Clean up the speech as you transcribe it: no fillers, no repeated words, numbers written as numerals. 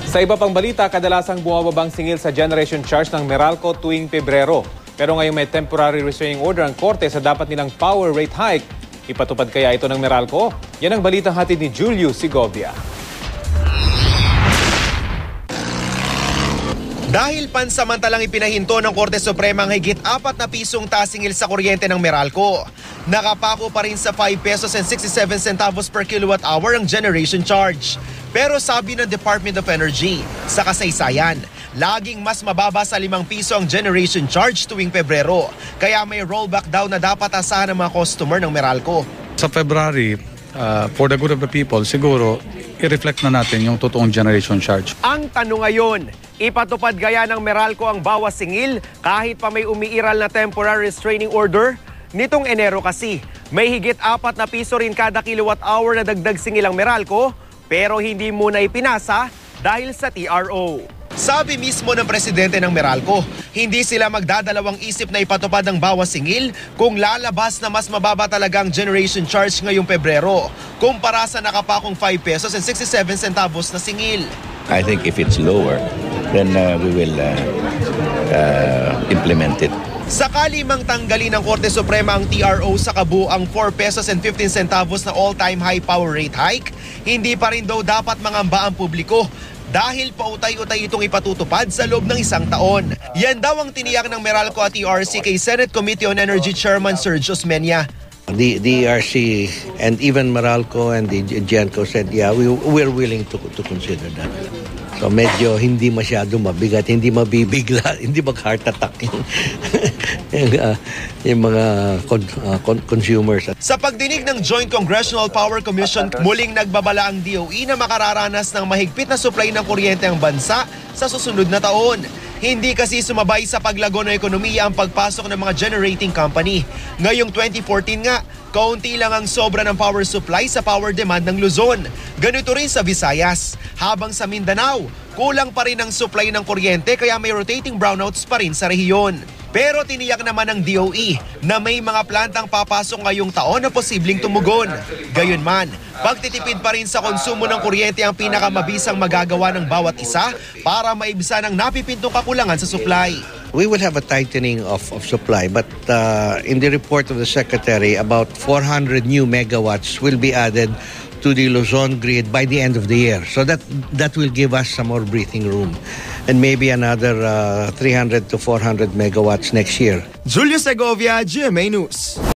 Sa iba pang balita, kadalasang bumababang singil sa generation charge ng Meralco tuwing Pebrero. Pero ngayon may temporary restraining order ang korte sa dapat nilang power rate hike. Ipatupad kaya ito ng Meralco? Yan ang balitang hatid ni Julio Segovia. Dahil pansamantalang ipinahinto ng Korte Suprema ang higit 4 na pisong tasingil sa kuryente ng Meralco, nakapako pa rin sa 5 pesos and 67 centavos per kilowatt hour ang generation charge. Pero sabi ng Department of Energy, sa kasaysayan, laging mas mababa sa 5 piso ang generation charge tuwing Pebrero. Kaya may rollback daw na dapat asahan ng mga customer ng Meralco. Sa February, for the good of the people, siguro i-reflect na natin yung totoong generation charge. Ang tanong ngayon, ipatupad gaya ng Meralco ang bawas singil kahit pa may umiiral na temporary restraining order? Nitong Enero kasi, may higit 4 na piso rin kada kilowatt hour na dagdag singil ang Meralco, pero hindi muna ipinasa dahil sa TRO. Sabi mismo ng presidente ng Meralco, hindi sila magdadalawang isip na ipatupad ang bawas singil kung lalabas na mas mababa talaga ang generation charge ngayong Pebrero kumpara sa nakapakong 5 pesos and 67 centavos na singil. I think if it's lower, then we will implement it. Sakali mang tanggalin ng Korte Suprema ang TRO sa kabuang 4 pesos and 15 centavos na all-time high power rate hike, hindi pa rin daw dapat mangamba ang publiko dahil pautay-utay itong ipatutupad sa loob ng 1 taon. Yan daw ang tiniyak ng Meralco at ERC kay Senate Committee on Energy Chairman Sergio Osmeña. The ERC and even Meralco and the GENCO said, yeah, we're willing to consider that. So medyo hindi masyado mabigat, hindi mabibigla, hindi mag-heart attack yung mga consumers. Sa pagdinig ng Joint Congressional Power Commission, muling nagbabala ang DOE na makararanas ng mahigpit na supply ng kuryente ang bansa sa susunod na taon. Hindi kasi sumabay sa paglago ng ekonomiya ang pagpasok ng mga generating company. Ngayong 2014 nga, kaunti lang ang sobra ng power supply sa power demand ng Luzon. Ganito rin sa Visayas. Habang sa Mindanao, kulang pa rin ang supply ng kuryente kaya may rotating brownouts pa rin sa rehiyon. Pero tiniyak naman ng DOE na may mga plantang papasok ngayong taon na posibleng tumugon. Gayunman, pagtitipid pa rin sa konsumo ng kuryente ang pinakamabisang magagawa ng bawat isa para maibsan ang napipintong kakulangan sa supply. We will have a tightening of supply, but in the report of the Secretary, about 400 new megawatts will be added to the Luzon grid by the end of the year. So that will give us some more breathing room. And maybe another 300 to 400 megawatts next year. Julio Segovia, GMA News.